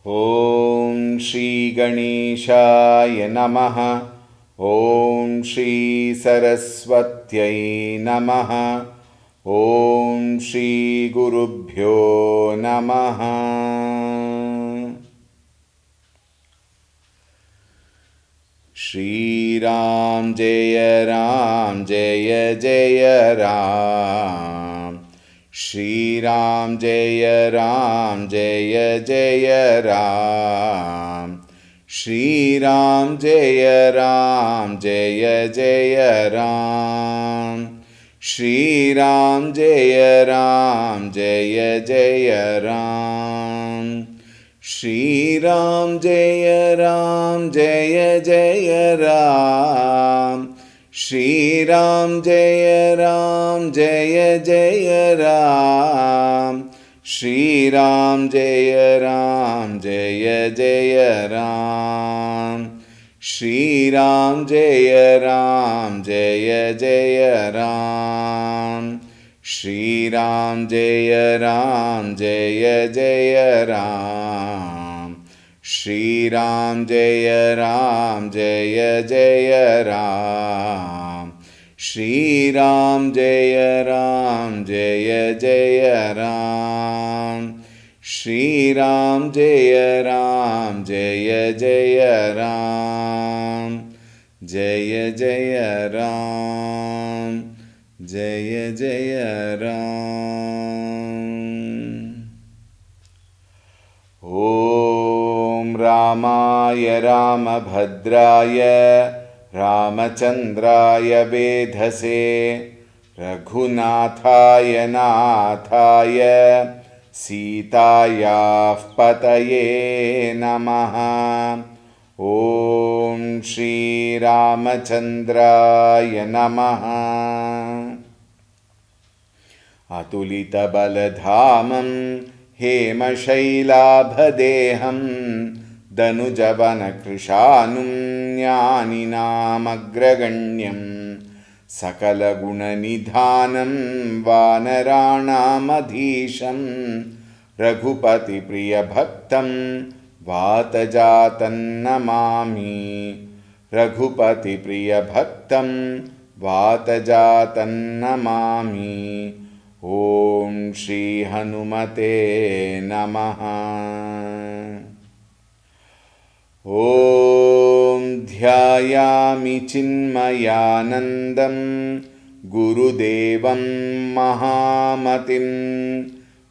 ॐ श्री गणेशाय नमः। ॐ श्री सरस्वत्यै नमः। ॐ श्री गुरुभ्यो नमः। श्रीराम जय जय राम। श्रीराम जय जय राम। श्रीराम जय जय राम। श्रीराम जय जय राम। श्रीराम जय जय राम। श्रीराम जय जय राम। श्रीराम जय जय राम। श्रीराम जय जय राम। श्रीराम जय जय राम। श्रीराम जय जय राम। श्रीराम जय जय राम। श्रीराम जय जय राम। जय जय राम। जय जय राम। ॐ रामाय रामभद्राय रामचन्द्राय वेधसे रघुनाथाय नाथाय सीतायाः पतये नमः। ॐ श्रीरामचन्द्राय नमः। अतुलितबलधामं हेमशैलाभदेहं दनुजवनकृशानुं ज्ञानिनामग्रगण्यं सकलगुणनिधानं वानराणामधीशं रघुपतिप्रियभक्तं वातजातं नमामि। रघुपतिप्रियभक्तं वातजातं नमामि। ॐ श्रीहनुमते नमः। ॐ ध्यायामि चिन्मयानन्दं गुरुदेवं महामतिं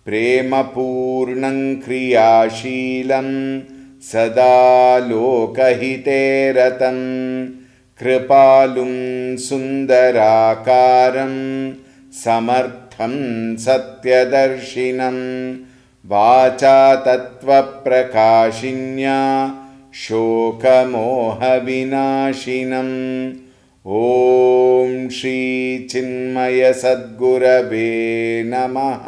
प्रेमपूर्णं क्रियाशीलं सदा लोकहिते रतं कृपालुं सुन्दराकारं समर्थं सत्यदर्शिनं वाचा तत्त्वप्रकाशिन्या शोकमोहविनाशिनम् ॐ श्रीचिन्मयसद्गुरवे नमः।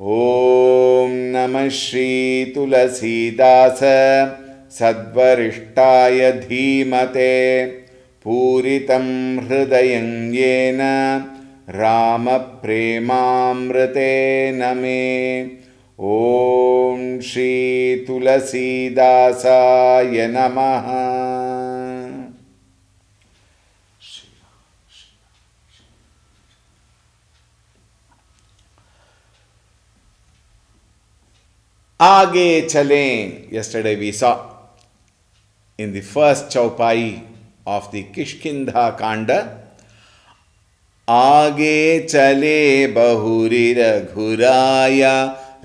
ॐ नमः श्रीतुलसीदास सद्वरिष्ठाय धीमते पूरितं हृदयं येन रामप्रेमामृतेन मे। ॐ श्रीतुलसीदासाय नमः। आगे चलें. Yesterday we saw in the first chaupai of the Kishkindha Kanda, आगे चले बहुरी रघुराया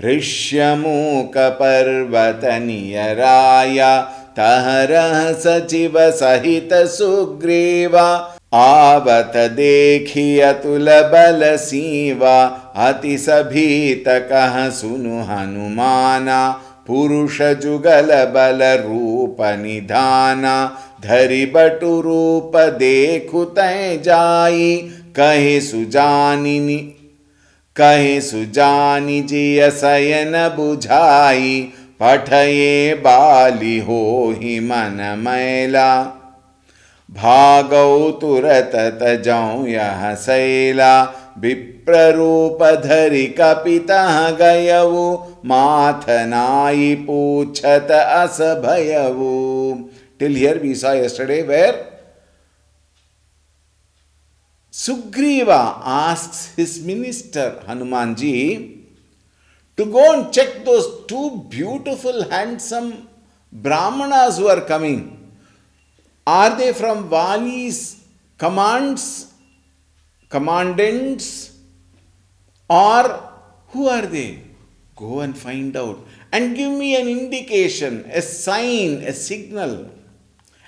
ऋष्यमूक पर्वत नियराया तहरह सचिव सहित सुग्रीवा आवत देखी अतुल बल सीवा अति सभीत कह सुनु हनुमाना पुरुष जुगल बल रूप निधाना धरि बटु रूप देखु तै जाई कहे सुजानि जिय सयन बुझाई पठये बाली होहि मन मैला भागौ तुरत तजौ यह शैला विप्ररूप धरि कपितः गयऊ Mathanai Puchata Asabhayavu. Till here we saw yesterday where Sugriva asks his minister Hanumanji to go and check those two beautiful, handsome Brahmanas who are coming. Are they from Vali's commandants, or who are they? Go and find out and give me an indication, a sign, a signal.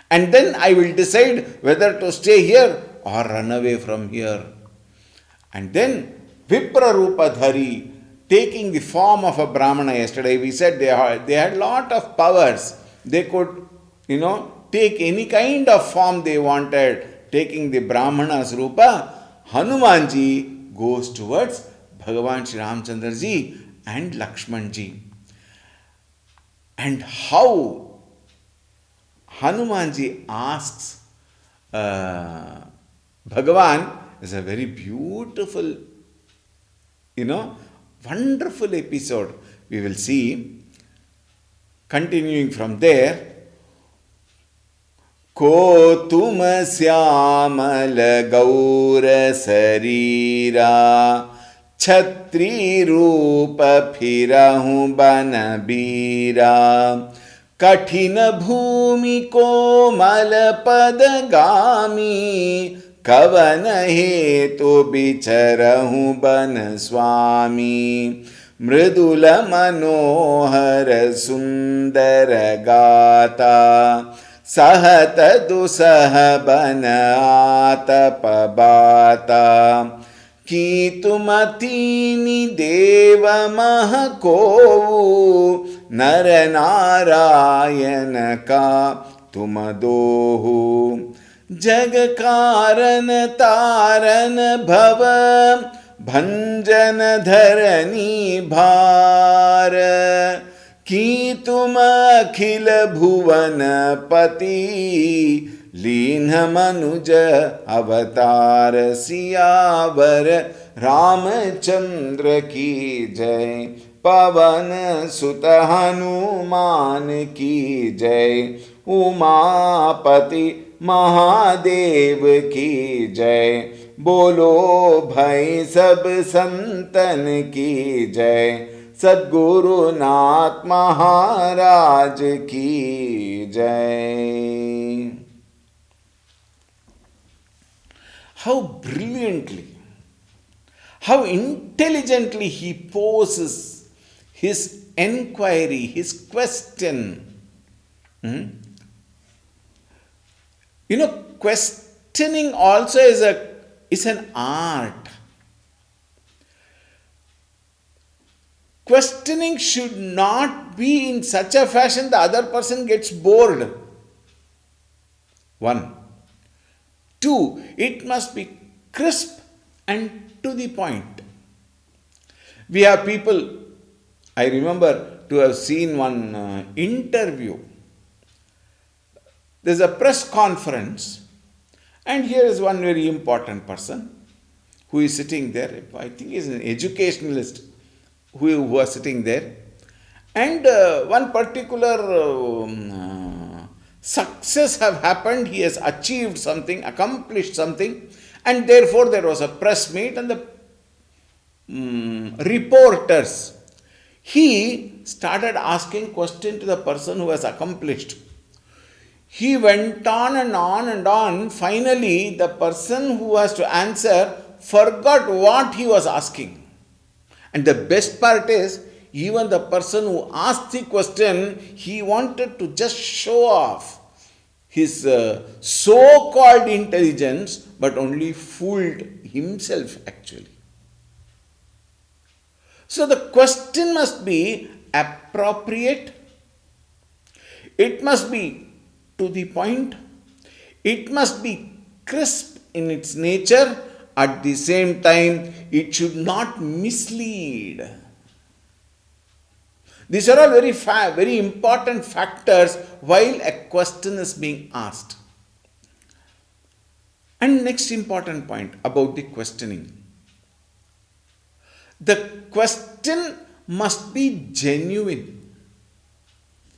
And then I will decide whether to stay here or run away from here. And then Viprarupa Dhari, taking the form of a Brahmana, yesterday we said they had lot of powers. They could, take any kind of form they wanted. Taking the Brahmana's Rupa, Hanumanji goes towards Bhagavan Shri Ramchandraji and Lakshmanji. And how Hanumanji asks Bhagavan is a very beautiful, wonderful episode. We will see, continuing from there, Ko tum syamala gaura sarira Chhatri rupa phirahu banabira Kathina bhumi komal padagami Kavan hetu bicharahu ban swami Mridula manohara sundara gata Sahata dusaha bana atapabata Kitumatini deva mahakovu Naranarayana ka tumadohu जग कारण तारन भव भंजन धरनी भार की तुम अखिल भुवन पति लीन मनुज अवतार सियावर रामचंद्र की जय पवन सुत हनुमान की जय उमापति महादेव की जय बोलो भाई सब संतन की जय सद्गुरुनाथ महाराज की जय. How brilliantly, how intelligently he poses his enquiry, his question. Questioning also is an art. Questioning should not be in such a fashion the other person gets bored. 1. 2. It must be crisp and to the point. We have people, I remember to have seen one interview. There's a press conference, and here is one very important person who is sitting there. I think he is an educationalist who was sitting there. And one particular success have happened. He has achieved something, accomplished something, and therefore there was a press meet and the reporters. He started asking questions to the person who has accomplished. He went on and on and on. Finally, the person who has to answer forgot what he was asking. And the best part is, even the person who asked the question, he wanted to just show off his so-called intelligence, but only fooled himself actually. So the question must be appropriate. It must be to the point. It must be crisp in its nature. At the same time, it should not mislead. These are all very important factors while a question is being asked. And next important point about the questioning. The question must be genuine.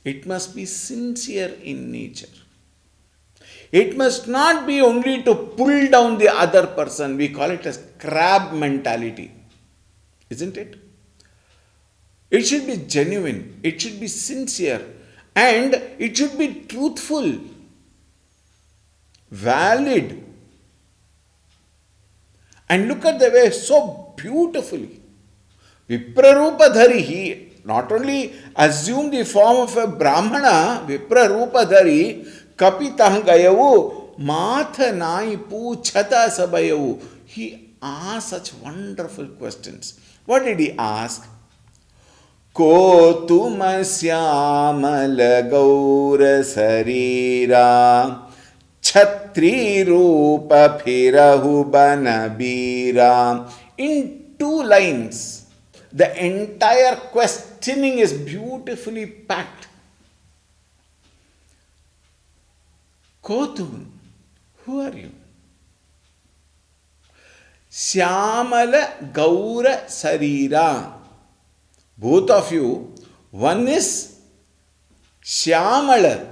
It must be sincere in nature. It must not be only to pull down the other person. We call it as crab mentality. Isn't it? It should be genuine. It should be sincere. And it should be truthful, valid. And look at the way so beautifully. Viprarupadhari, he not only assumed the form of a Brahmana, Viprarupadhari, Kapitah Gayavu, Matha Nai Puchata Sabayavu. He asked such wonderful questions. What did he ask? Ko tuma syamala gaura sarira Chhatri Rupa Phirahu Banabira. In 2 lines, the entire questioning is beautifully packed. Kotum, who are you? Syamala Gaura Sarira. Both of you, one is Syamala,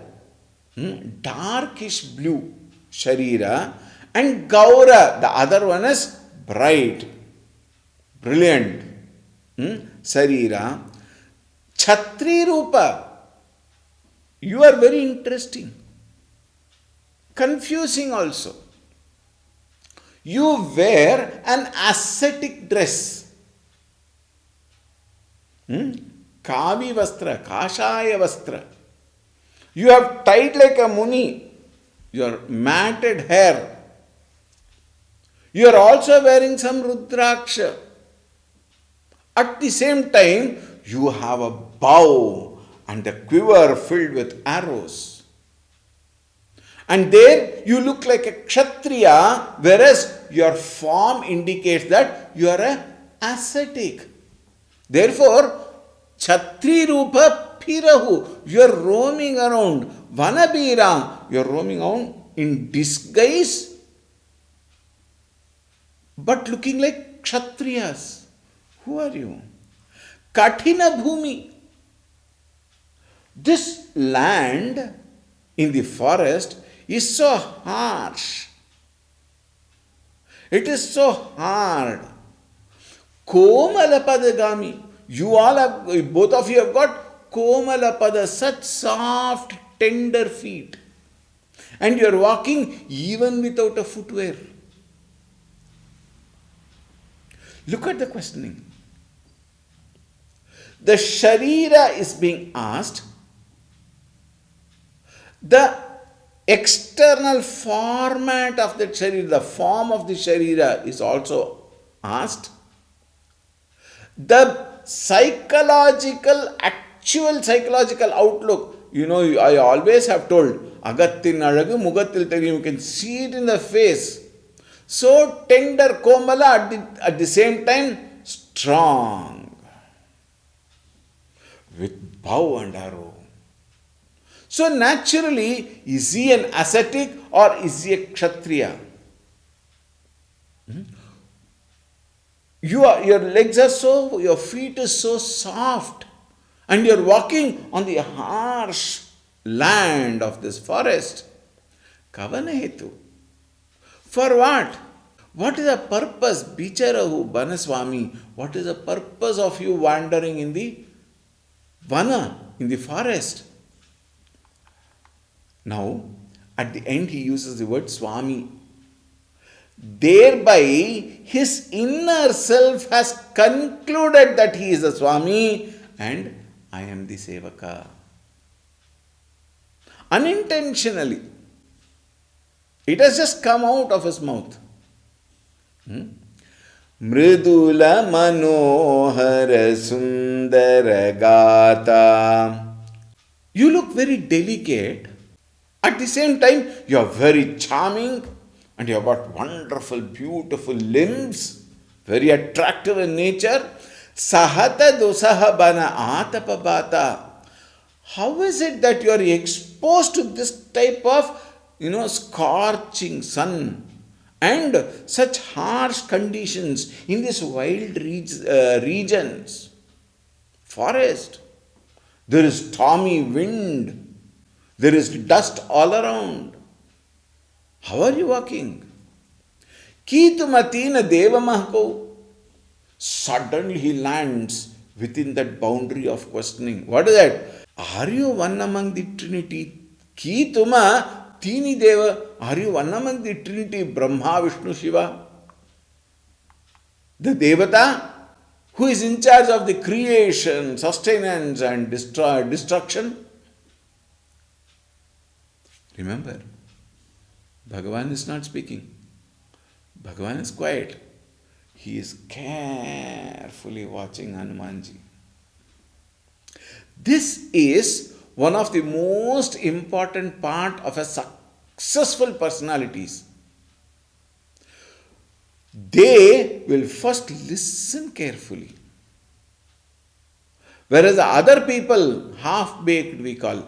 darkish blue Sharira, and Gaura, the other one is bright, brilliant Sarira. Chhatri Rupa, you are very interesting, confusing also. You wear an ascetic dress. Kavi Vastra, Kashaya Vastra. You have tied like a muni, your matted hair. You are also wearing some Rudraksha. At the same time, you have a bow and a quiver filled with arrows. And there you look like a Kshatriya, whereas your form indicates that you are an ascetic. Therefore, Chhatri Rupa Phirahu, you are roaming around. Vanabira, you are roaming around in disguise, but looking like Kshatriyas. Who are you? Kathina Bhumi. This land in the forest is so harsh. It is so hard. Komalapadagami. You all have, both of you have got Komalapada, such soft, tender feet. And you are walking even without a footwear. Look at the questioning. The Sharira is being asked. The external format of the Sharira, the form of the Sharira is also asked. The actual psychological outlook, I always have told, Agattin Alagu Mugatil Teri, you can see it in the face. So tender, Komala, at the same time, strong, with bow and arrow. So naturally, is he an ascetic or is he a Kshatriya? Your legs are so, your feet is so soft, and you are walking on the harsh land of this forest. Kavanahetu. For what? What is the purpose? Bicharahu Banaswami. What is the purpose of you wandering in the vana, in the forest? Now, at the end he uses the word Swami. Thereby, his inner self has concluded that he is a Swami and I am the Sevaka. Unintentionally. It has just come out of his mouth. Mridula manohara sundara gata. You look very delicate. At the same time, you are very charming and you have got wonderful, beautiful limbs, very attractive in nature. Sahata dosaha bana atapabata. How is it that you are exposed to this type of, scorching sun and such harsh conditions in these wild regions? forest. There is stormy wind. There is dust all around. How are you walking? Kitumatina devamahko. Suddenly he lands within that boundary of questioning. What is that? Are you one among the Trinity? Kituma tini deva. Are you one among the Trinity? Brahma, Vishnu, Shiva? The Devata who is in charge of the creation, sustenance and destruction. Remember, Bhagavan is not speaking. Bhagavan is quiet. He is carefully watching Hanumanji. This is one of the most important part of a successful personalities. They will first listen carefully. Whereas the other people, half-baked we call,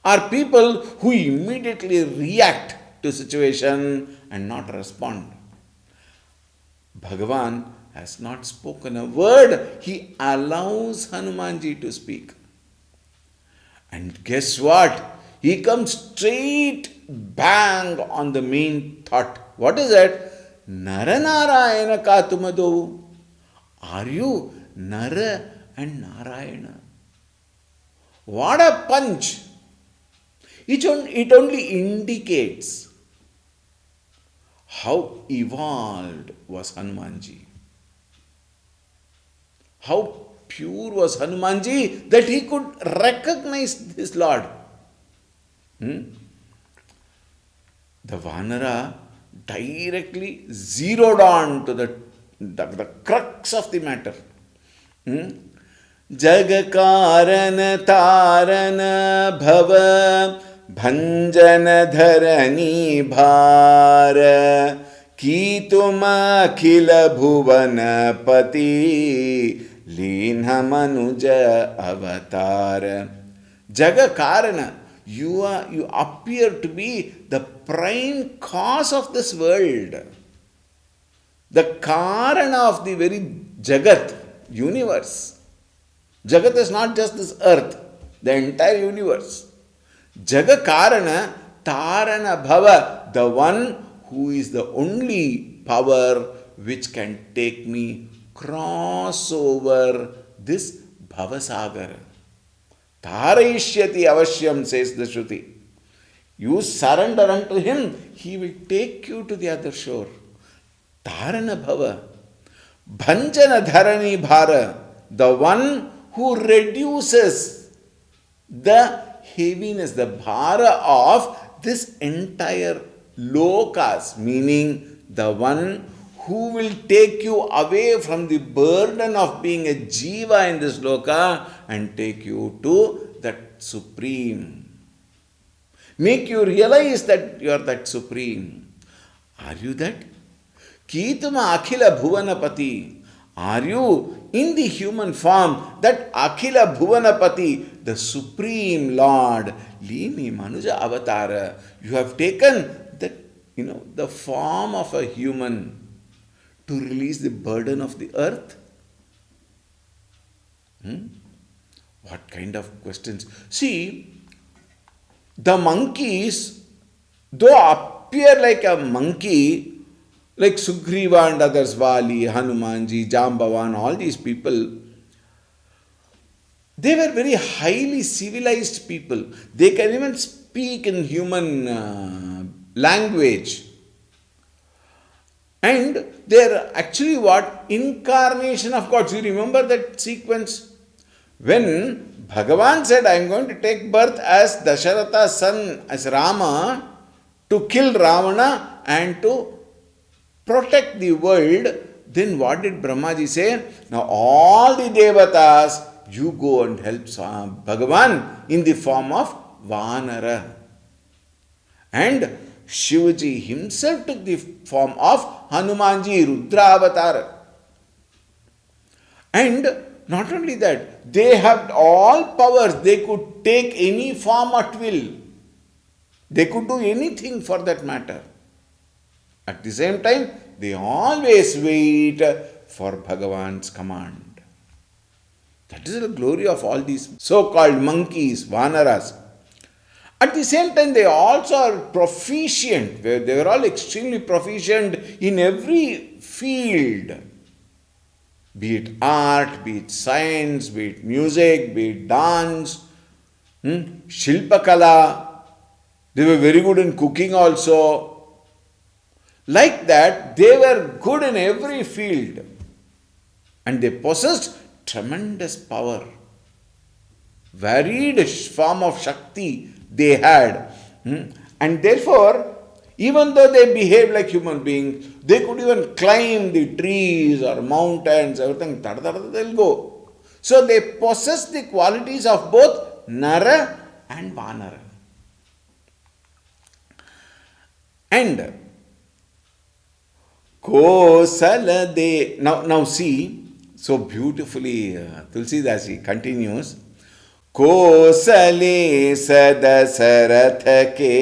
are people who immediately react to situation and not respond. Bhagavan has not spoken a word. He allows Hanumanji to speak. And guess what? He comes straight bang on the main thought. What is it? Naranarayana Katumado. Are you Nara and Narayana? What a punch! It only indicates how evolved was Hanumanji. How pure was Hanumanji that he could recognize his Lord. The Vanara directly zeroed on to the crux of the matter. Jagakarana tarana bhava bhanjana dharani bhara kituma khila bhuvana pati linha manuja avatar. Jagakarana, you appear to be the prime cause of this world. The Karana of the very Jagat, universe. Jagat is not just this earth, the entire universe. Jagakarana, Tarana Bhava, the one who is the only power which can take me cross over this Bhavasagar. Tarayishyati avashyam, says the Shruti. You surrender unto him, he will take you to the other shore. Tarana Bhava. Bhanjana Dharani Bhara, the one who reduces the heaviness, the bhara of this entire lokas, meaning the one who will take you away from the burden of being a jiva in this loka and take you to that supreme. Make you realize that you are that supreme. Are you that? Kituma akhila bhuvanapati. Are you in the human form that akhila bhuvanapati, the supreme Lord? Lini manuja avatara. You have taken that, the form of a human to release the burden of the earth? What kind of questions? See, the monkeys, though appear like a monkey, like Sugriva and others, Vali, Hanumanji, Jambavan, all these people, they were very highly civilized people. They can even speak in human language. And they are actually what? Incarnation of God. So you remember that sequence? When Bhagavan said, I am going to take birth as Dasharatha's son, as Rama, to kill Ravana and to protect the world, then what did Brahmaji say? Now all the devatas, you go and help Bhagavan in the form of Vanara. And Shivaji himself took the form of Hanumanji, Rudra Avatar. And not only that, they had all powers. They could take any form at will. They could do anything for that matter. At the same time, they always wait for Bhagavan's command. That is the glory of all these so-called monkeys, vanaras. At the same time, they also are proficient. They were all extremely proficient in every field, be it art, be it science, be it music, be it dance, Shilpakala. They were very good in cooking also. Like that, they were good in every field. And they possessed tremendous power. Varied form of Shakti they had. And therefore, even though they behaved like human beings, they could even climb the trees or mountains, everything. They'll go. So they possess the qualities of both Nara and Vanara. And Kosala de. Now see, so beautifully Tulsidasi continues. Kosle सदशरथ के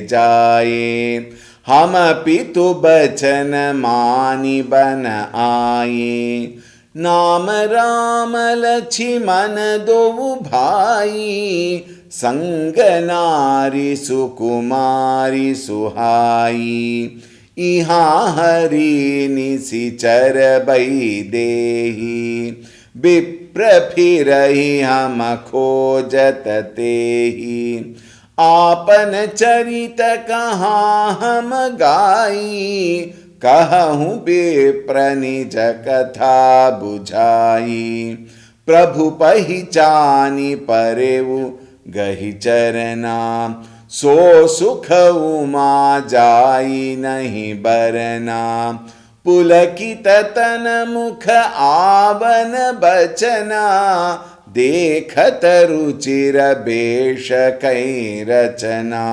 जाए हम पितु बचन मानि बन आए नाम राम लक्ष्मण दो भाई संग नारी सुकुमारी सुहाई इहाँ हरि निशिचर बई देही विप्र फिरहि हम खोजत तेहि आपन चरित कहाँ हम गाई कहूँ विप्र निज कथा बुझाई प्रभु पहिचानी परेउ गहि चरना सो सुख उमा जाई नहीं बरना पुलकित तन मुख आवन बचना देखत रुचिर बेश कई रचना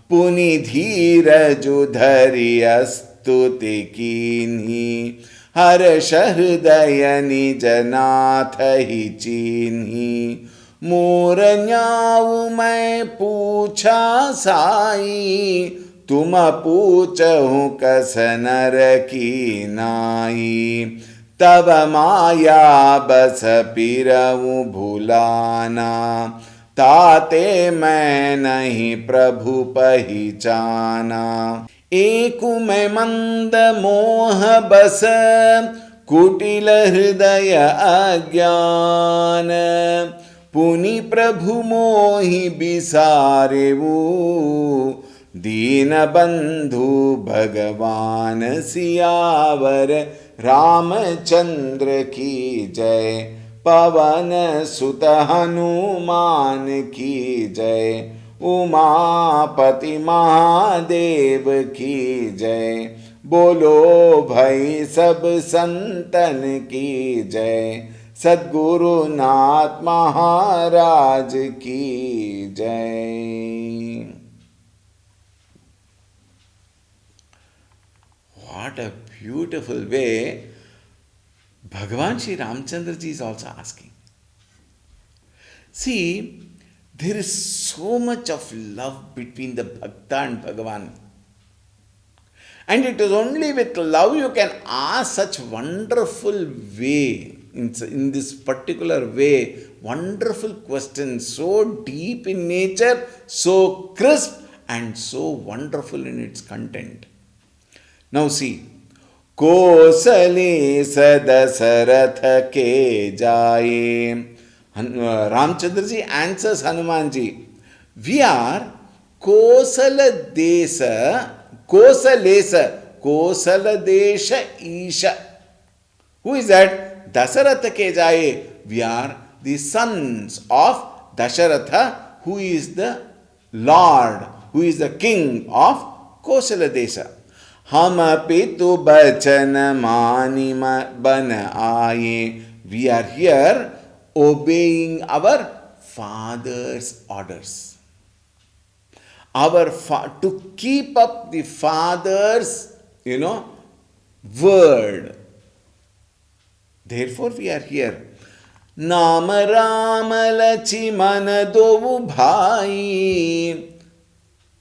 पुनि धीरजु धरि स्तुति कीन्ही हर्ष हृदय निज नाथ ही चीन्ही मोर न्याऊ मैं पूछा साई तुम पूछहु कस नर की नाई तब माया बस पिरऊ भुलाना ताते मैं नहीं प्रभु पहिचाना एक में मंद मोह बस कुटिल हृदय अज्ञान पुनि प्रभु मोहि बिसारेऊ दीन बंधु भगवान सियावर रामचंद्र की जय पवन सुत हनुमान की जय उमापति महादेव की जय बोलो भाई सब संतन की जय सद्गुरु नाथ महाराज की जय. What a beautiful way Bhagavan Sri Ramchandra ji is also asking. See, there is so much of love between the Bhakta and Bhagavan. And it is only with love you can ask such wonderful way, in this particular way, wonderful questions, so deep in nature, so crisp and so wonderful in its content. Now see, Kosale Sadasarath ke jaye. Ramchandra ji answers Hanuman ji. We are Kosala Desa, Kosalesa, Kosala Desha Isha. Who is that? Dasaratha ke jaye. We are the sons of Dasharatha, who is the Lord, who is the king of Kosala Desha. हम पितु बचन मानि बन आए. We are here obeying our father's orders. To keep up the father's, word. Therefore we are here. Naam Ram Lachimana Dovu Bhai.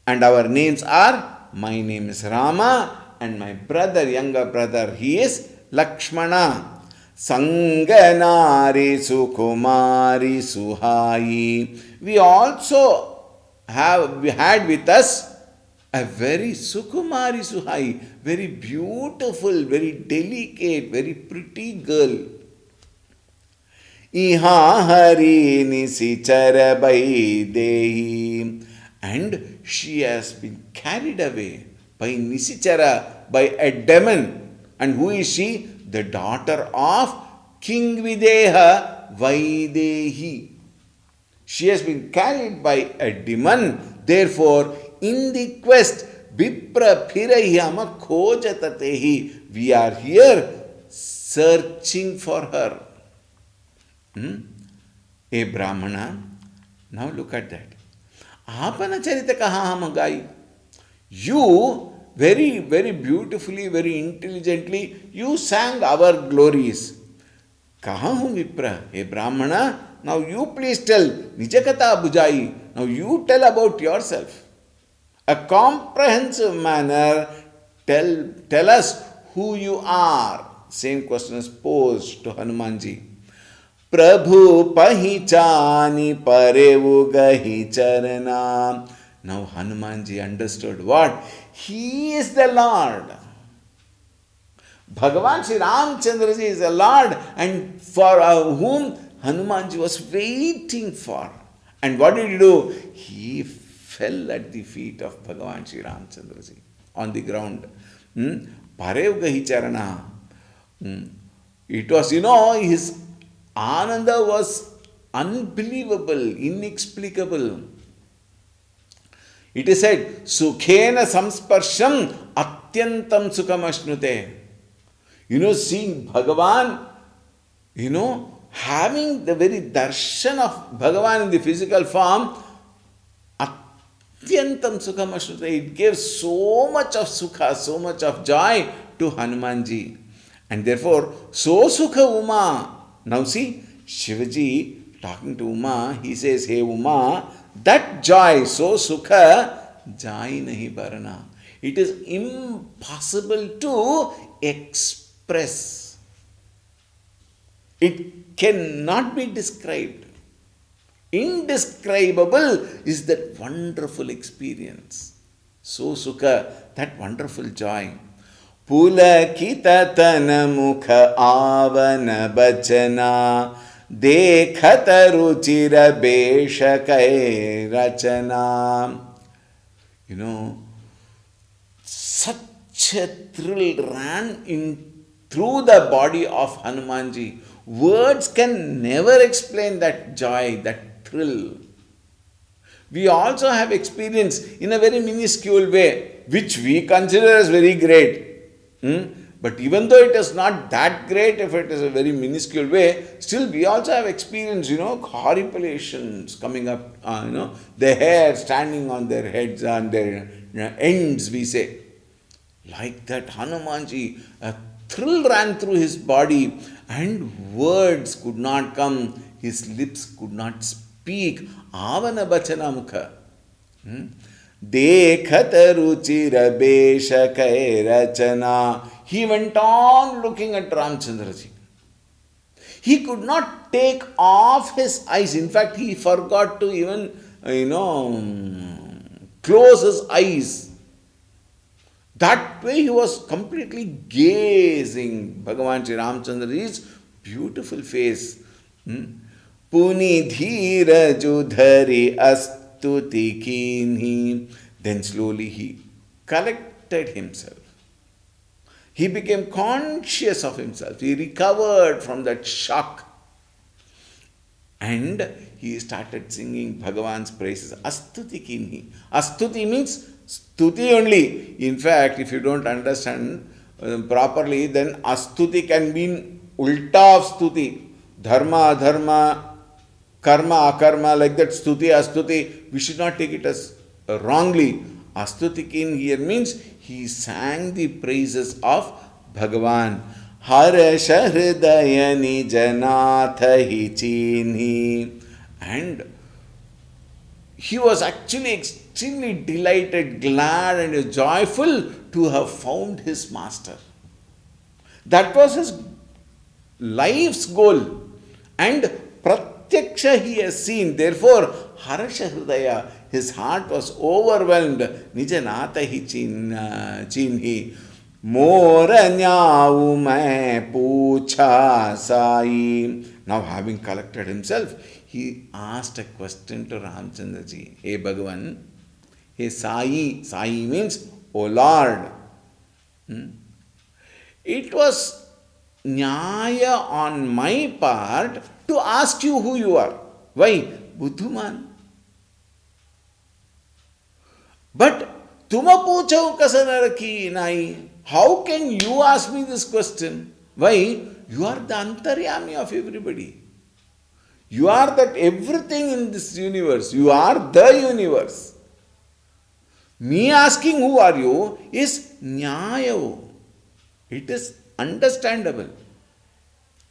And our names are, my name is Rama and my brother, younger brother, he is Lakshmana. Sanganari Sukumari Suhai. We also we had with us a very Sukumari Suhai, very beautiful, very delicate, very pretty girl. Iha hari nisichara dehi. And she has been carried away by Nisichara, by a demon. And who is she? The daughter of King Videha Vaidehi. She has been carried by a demon. Therefore, in the quest, Vipra Phirayama Khojatatehi. We are here searching for her. A Brahmana. Now look at that. Apana charita kaha hum gai. You very, very beautifully, very intelligently, you sang our glories. Kaha hum Vipra, a Brahmana, now you please tell, Nijakata Bujai, now you tell about yourself. A comprehensive manner, tell us who you are. Same question is posed to Hanumanji. Prabhu pahichani parevu gahi charana. Now Hanumanji understood what? He is the Lord. Bhagavan Sri Ramchandraji is the Lord, and for whom Hanumanji was waiting for. And what did he do? He fell at the feet of Bhagavan Sri Ramchandraji on the ground. Parev gahi charana. It was, his Ananda was unbelievable, inexplicable. It is said, Sukhena samsparsham atyantam sukhamashnute. Seeing Bhagavan, having the very darshan of Bhagavan in the physical form, atyantam sukhamashnute. It gave so much of sukha, so much of joy to Hanumanji. And therefore, so sukha Uma. Now see, Shivaji talking to Uma, he says, hey Uma, that joy, so sukha, jai nahi barana. It is impossible to express. It cannot be described. Indescribable is that wonderful experience. So sukha, that wonderful joy. Pulakita tana mukha avana bachana dekhata ruchira besha kai rachana. Such a thrill ran in through the body of Hanumanji. Words can never explain that joy, that thrill. We also have experience in a very minuscule way, which we consider as very great. But even though it is not that great, if it is a very minuscule way, still we also have experience, horripilations coming up, the hair standing on their heads, on their ends, we say. Like that, Hanumanji, a thrill ran through his body and words could not come, his lips could not speak. Avana bachana mukha. Dekhata ruchira besha kai rachana. He went on looking at Ramchandraji. He could not take off his eyes. In fact, he forgot to even, close his eyes. That way he was completely gazing Bhagavan Sri Ramchandraji's beautiful face. Puni dhira judhari astuti kinhi. Then slowly he collected himself. He became conscious of himself. He recovered from that shock. And he started singing Bhagavan's praises. Astuti kinhi. Astuti means stuti only. In fact, if you don't understand properly, then astuti can mean ulta of stuti. Dharma, adharma, karma, akarma, like that, stuti, astuti. We should not take it as wrongly. Astutikin here means he sang the praises of Bhagavan. Harasha hridayani janatha hi chinhi. And he was actually extremely delighted, glad and joyful to have found his master. That was his life's goal. And pratyaksha he has seen. Therefore, Harsha Hridaya, his heart was overwhelmed. Nijanata hi chinhi. Mora nyau main pucha sai. Now, having collected himself, he asked a question to Ramchandra ji. Hey Bhagavan, hey Sai. Sai means, O Lord. It was nyaya on my part to ask you who you are. Why? Buddhuman. But tuma puchau kasanaraki nai. How can you ask me this question? Why? You are the antaryami of everybody. You are that everything in this universe. You are the universe. Me asking who are you is nyaya. It is understandable,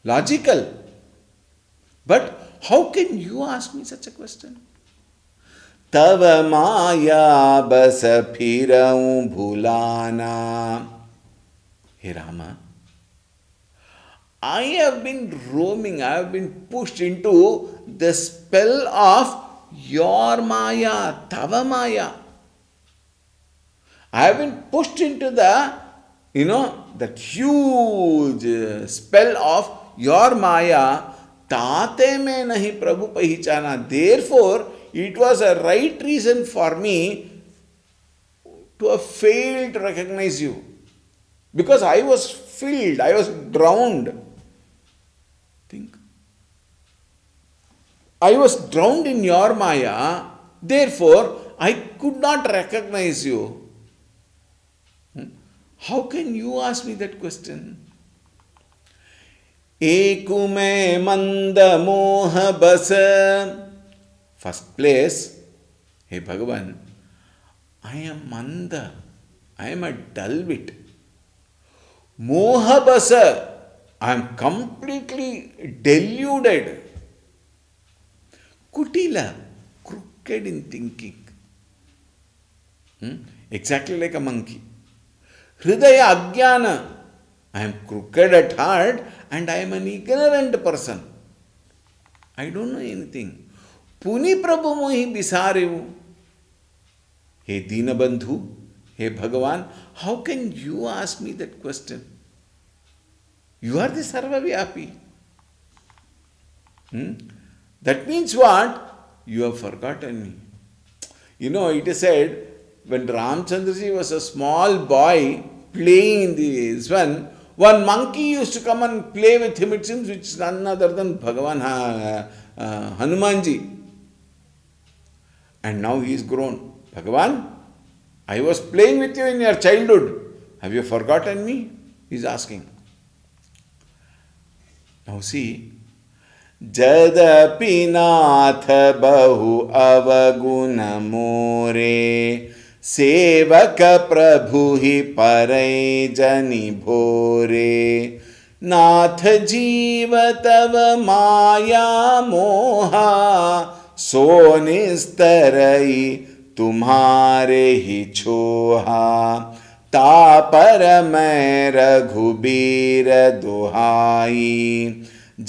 logical. But how can you ask me such a question? Tava maya basa phirau bhulana. Hey Rama, I have been roaming, I have been pushed into the spell of your maya, tava maya. I have been pushed into the, that huge spell of your maya. Tate mein nahi Prabhu pahichana. Therefore, it was a right reason for me to have failed to recognize you. Because I was filled, I was drowned. Think. I was drowned in your maya, therefore I could not recognize you. How can you ask me that question? Ekume manda moha basa. First place, hey Bhagavan, I am manda, I am a dull wit. Moha basa, I am completely deluded. Kutila, crooked in thinking. Exactly like a monkey. Hridaya Ajnana, I am crooked at heart and I am an ignorant person. I don't know anything. Puni Prabhu mohi bisarevu. Hey Dinabandhu, hey Bhagavan, how can you ask me that question? You are the Sarvavyapi. That means what? You have forgotten me. It is said, when Ramchandraji was a small boy playing in this one monkey used to come and play with him, it seems, which is none other than Bhagavan Hanumanji. And now he is grown. Bhagavan, I was playing with you in your childhood. Have you forgotten me? He is asking. Now see, Jadapi nath bahu avaguna more sevaka prabhu hi parai jani bhore nath jiva tava maya moha so nistarai tumhare hi choha तापर मैं रघुबीर दुहाई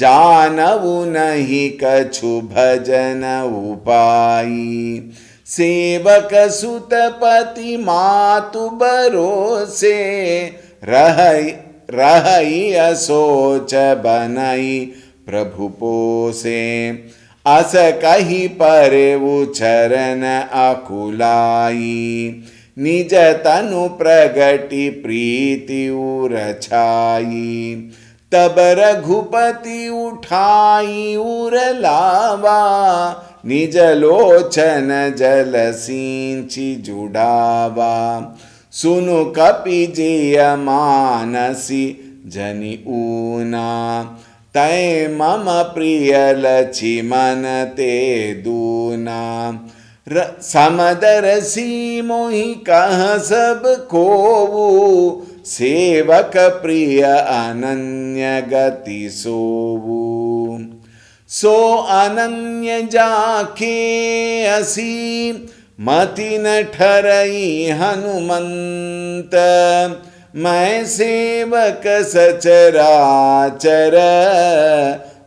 जानऊ नहीं कछु भजन उपाई सेवक सुतपति मातु बरोसे रहई असोच बनई प्रभु पोसे अस कही पर चरण अकुलाई निज तनु प्रगति प्रीति उरछाई तब रघुपति उठाई उर लावा निज लोचन जल सिंचि जुड़ावा सुनु कपि जिय मानसी जनि ऊना तय मम प्रिय लक्ष्मण ते दूना समदरसी मोहि कह सब कोवू सेवक प्रिय अनन्य गति सोवू सो अनन्य जाके असी मति न ठरई हनुमंत मैं सेवक सचराचर,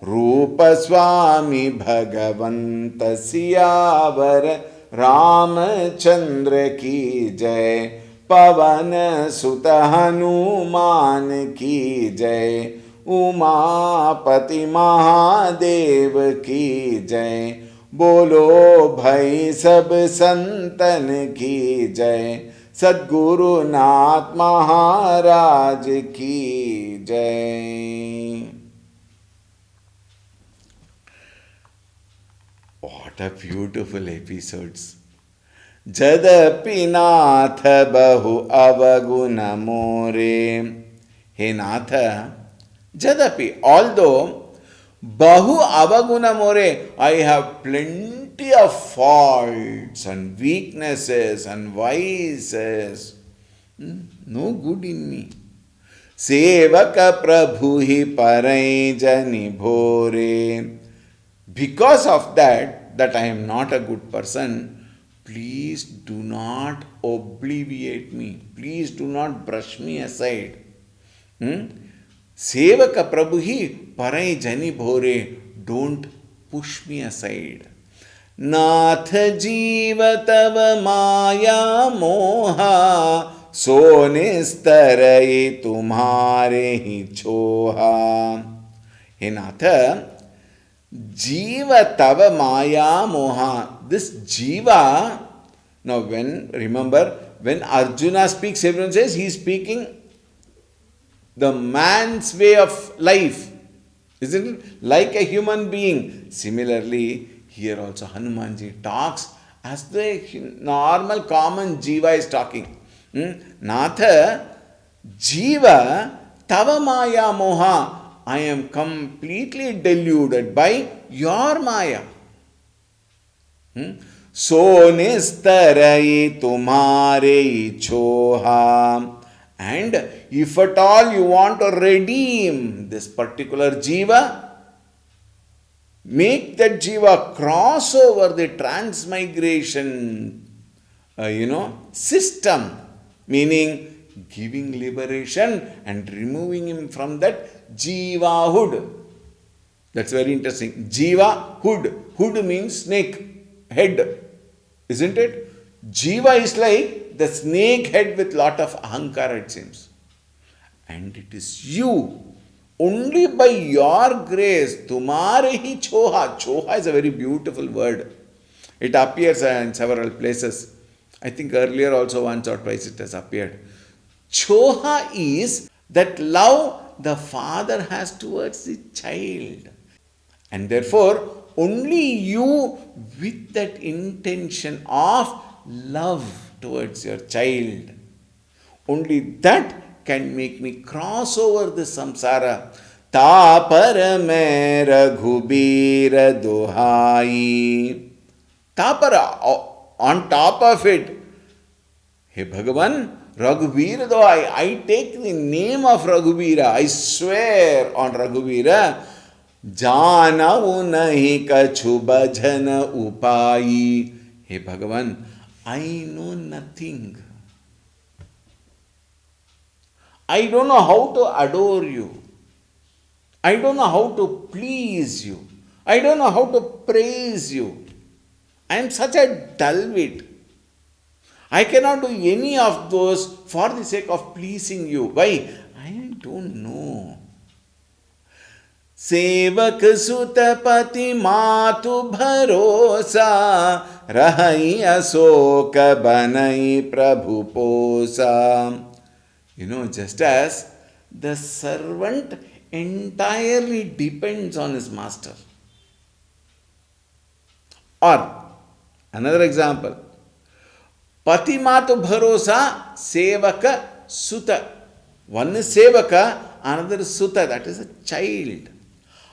रूप स्वामी भगवंत सियावर रामचंद्र की जय, पवन सुत हनुमान की जय, उमापति महादेव की जय, बोलो भाई सब संतन की जय, सद्गुरुनाथ महाराज की जय। What a beautiful episodes. Jadapi Nath Bahu Avaguna More. Hey Nath, Jadapi, although Bahu Avaguna More, I have plenty of faults and weaknesses and vices, no good in me. Sevaka Prabhu hi parai jani bhore. Because of that I am not a good person, please do not obliviate me. Please do not brush me aside. Sevaka Prabhuhi parai jani bhore. Don't push me aside. Nath jiva tava maya moha, so nistarai tumhare hi choha. Hey Nath, Jiva tava maya moha. This jiva, now when Arjuna speaks, everyone says he is speaking the man's way of life, isn't it? Like a human being. Similarly, here also Hanumanji talks as the normal common jiva is talking. Natha, jiva tava maya moha. I am completely deluded by your maya. So nistarai tumhare choha. And if at all you want to redeem this particular jiva, make that jiva cross over the transmigration system, meaning giving liberation and removing him from that jivahood. That's very interesting. Jiva hood. Hood means snake head, isn't it? Jiva is like the snake head with lot of ahankara, it seems. And it is you, only by your grace, tumhare hi choha. Choha is a very beautiful word. It appears in several places. I think earlier also once or twice it has appeared. Choha is that love the father has towards the child. And therefore, only you with that intention of love towards your child, only that can make me cross over the samsara. Tapara me raghubira duhai. Tapara, on top of it, hey Bhagavan, Raghubira, though I take the name of Raghubira, I swear on Raghubira, Janavu nahi kachu bhajana upai. Hey Bhagavan, I know nothing. I don't know how to adore you. I don't know how to please you. I don't know how to praise you. I am such a dullwit. I cannot do any of those for the sake of pleasing you. Why? I don't know. Sevak sutapati matu bharosa, rahai asoka banai prabhu posa. Just as the servant entirely depends on his master. Or, another example, Pati matu bharosa, sevaka suta. One is sevaka, another is suta, that is a child.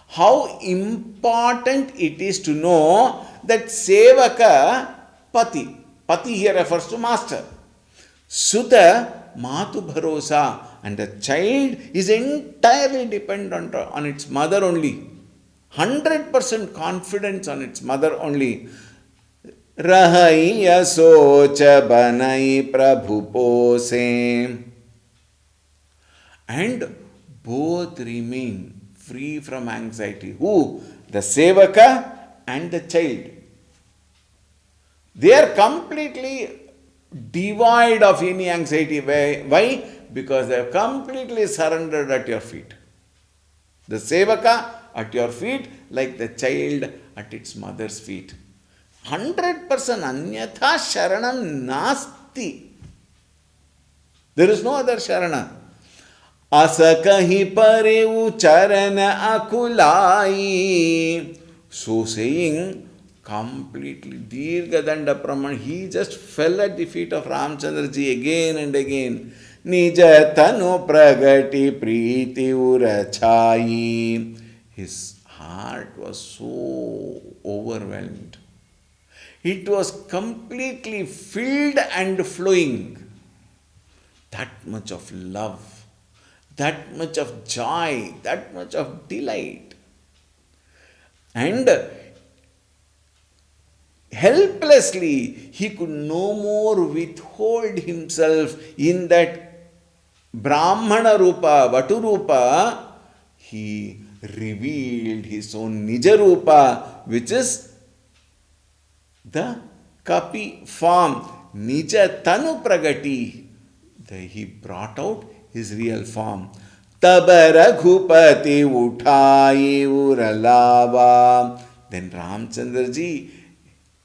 How important it is to know that sevaka, pati. Pati here refers to master. Suta, matu bharosa. And the child is entirely dependent on its mother only. 100% confidence on its mother only. Rahai asocha banai prabhu pose. and both remain free from anxiety. Who? The Sevaka and the child. They are completely devoid of any anxiety. Why? Because they have completely surrendered at your feet. The Sevaka at your feet, like the child at its mother's feet. 100% Anyatha Sharanam Nasti. There is no other Sharana. Asakahi Pareu Charana Akulai. So saying, completely Dirga Danda Praman, he just fell at the feet of Ramchandraji again and again. Nija Tanu Pragati Priti Urachai. His heart was so overwhelmed. It was completely filled and flowing. That much of love, that much of joy, that much of delight. And helplessly, he could no more withhold himself in that Brahmana Rupa, Vatu Rupa. He revealed his own Nija Rupa, which is the Kapi form, Nija Tanu Pragati. He brought out his real form. Tabara Ghupati Uthai Uralava. Then Ramchandraji,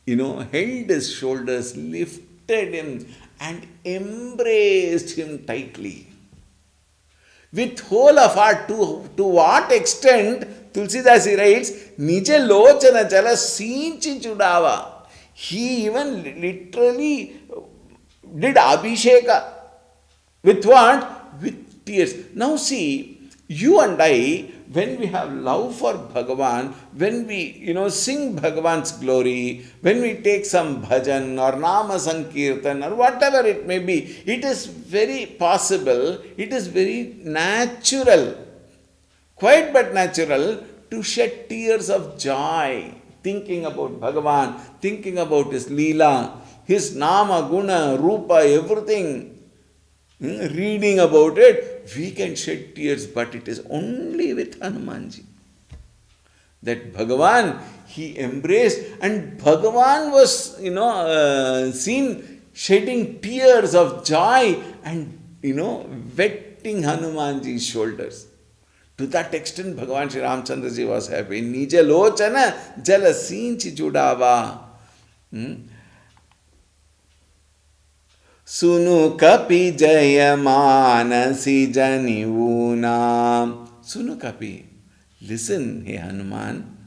held his shoulders, lifted him, and embraced him tightly. With whole of heart, to what extent, Tulsidasi writes, Nije lochana jala sinchi chudava. He even literally did Abhisheka. With what? With tears. Now see, you and I, when we have love for Bhagavan, when we, sing Bhagavan's glory, when we take some bhajan or nama sankirtan or whatever it may be, it is very possible, it is very natural, quite but natural, to shed tears of joy, thinking about Bhagavan, thinking about his Leela, his nama, guna, rupa, everything. Reading about it, we can shed tears, but it is only with Hanumanji. That Bhagavan, he embraced, and Bhagavan was, seen shedding tears of joy and, wetting Hanumanji's shoulders. To that extent, Bhagavan Sri Ramchandraji was happy. Nija lochana jala sinchi judava. Sunu kapi jaya manasi janivuna. Sunu kapi. Listen, hey Hanuman.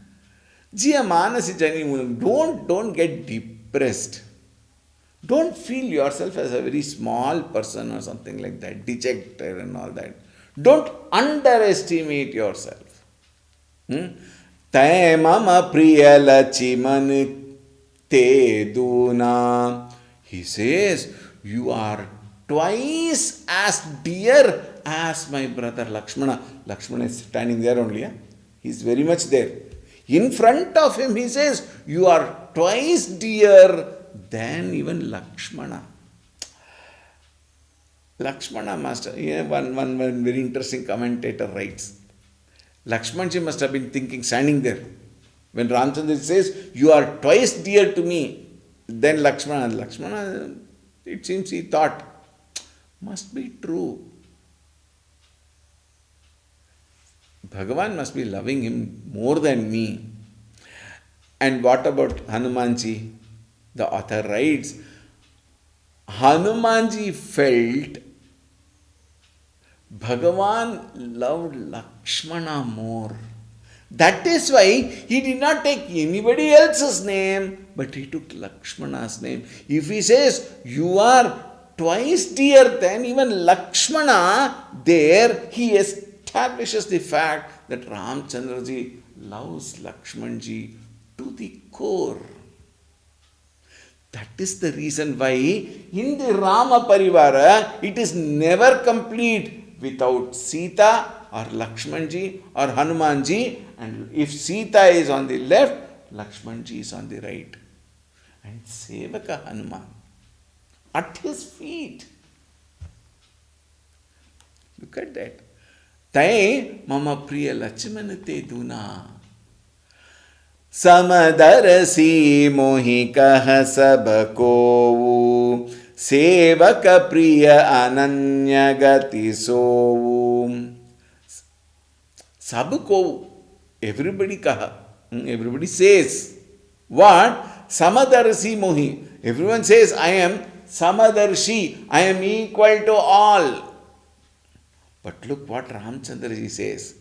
Jaya manasi janivuna. Don't get depressed. Don't feel yourself as a very small person or something like that, dejected and all that. Don't underestimate yourself. Tay mama priya lachiman te duna. He says, you are twice as dear as my brother Lakshmana. Lakshmana is standing there only. He is very much there. In front of him, he says, you are twice dear than even Lakshmana. Lakshmana must, one very interesting commentator writes, Lakshmanji must have been thinking, standing there. When Ramchandra says, you are twice dear to me than Lakshmana, it seems he thought, must be true. Bhagavan must be loving him more than me. And what about Hanumanji? The author writes, Hanumanji felt Bhagavan loved Lakshmana more. That is why he did not take anybody else's name, but he took Lakshmana's name. If he says, you are twice dear than even Lakshmana, there he establishes the fact that Ramchandraji loves Lakshmanji to the core. That is the reason why in the Rama Parivara, it is never complete without Sita or Lakshmanji or Hanumanji. And if Sita is on the left, Lakshmanji is on the right. And Sevaka Hanuman at his feet. Look at that. Tay mama priya Lakshmana te duna. समदरसी मोहि कह सब कोऊ सेवक प्रिय अनन्य गति सोऊ. सब कोऊ, everybody कहा, everybody says. What? Samadarshi mohi. Everyone says, I am Samadarshi, I am equal to all. But look what Ramchandra ji says.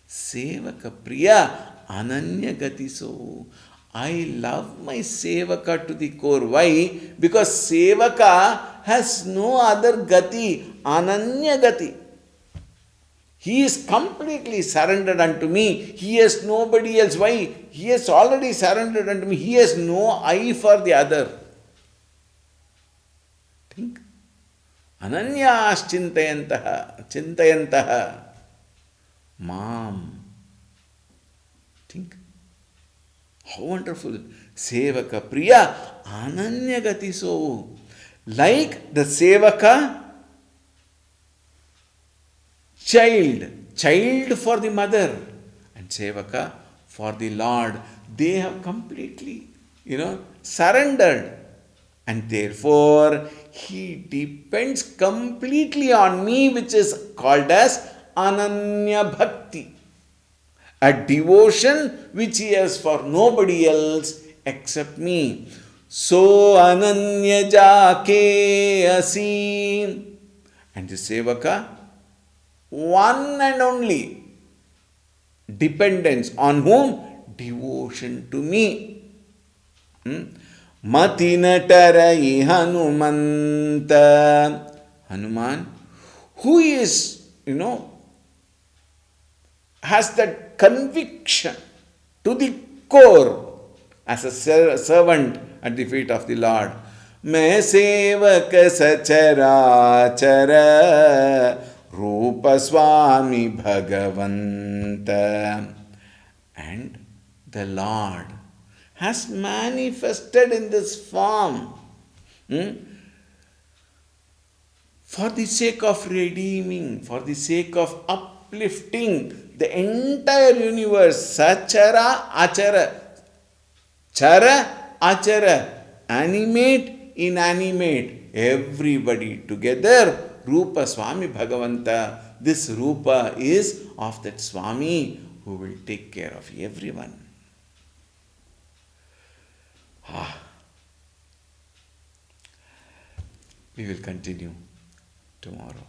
Sevaka priya ananya gati so. I love my sevaka to the core. Why? Because sevaka has no other gati, ananya gati. He is completely surrendered unto me. He has nobody else. Why? He has already surrendered unto me. He has no eye for the other. Think. Ananyas chintayantaha Mam. Think. How wonderful. Sevaka priya ananya gati so. Like the sevaka child for the mother and sevaka for the Lord. They have completely, surrendered. And therefore, he depends completely on me, which is called as Ananya Bhakti. A devotion which he has for nobody else except me. So Ananya Jake Asi. And the Sevaka, one and only dependence on whom? Devotion to me. Matina Tarai Hanumanta. Hanuman, who is, has that conviction to the core as a servant at the feet of the Lord. मैं सेवक सचराचर रूप स्वामी भगवंत. And the Lord has manifested in this form for the sake of redeeming, for the sake of uplifting the entire universe. Sachara achara. Chara achara. Animate, inanimate. Everybody together. Rupa Swami Bhagavanta. This Rupa is of that Swami who will take care of everyone. We will continue tomorrow.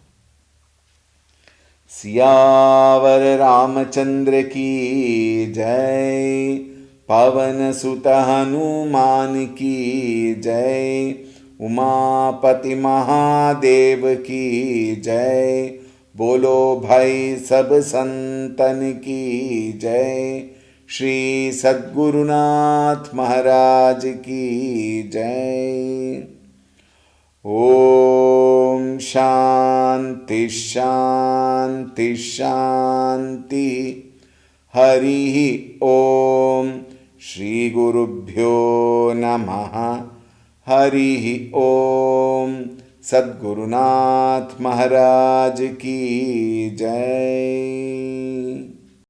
Siyavar Ramchandra की जय. पवन सुत हनुमान की जय. उमापति महादेव की जय. बोलो भाई सब संतन की जय. श्री सद्गुरुनाथ महाराज की जय. ओम शांति शांति शांति. हरि ओम. श्री गुरुभ्यो नमः. हरि ओम. सद्गुरुनाथ महाराज की जय.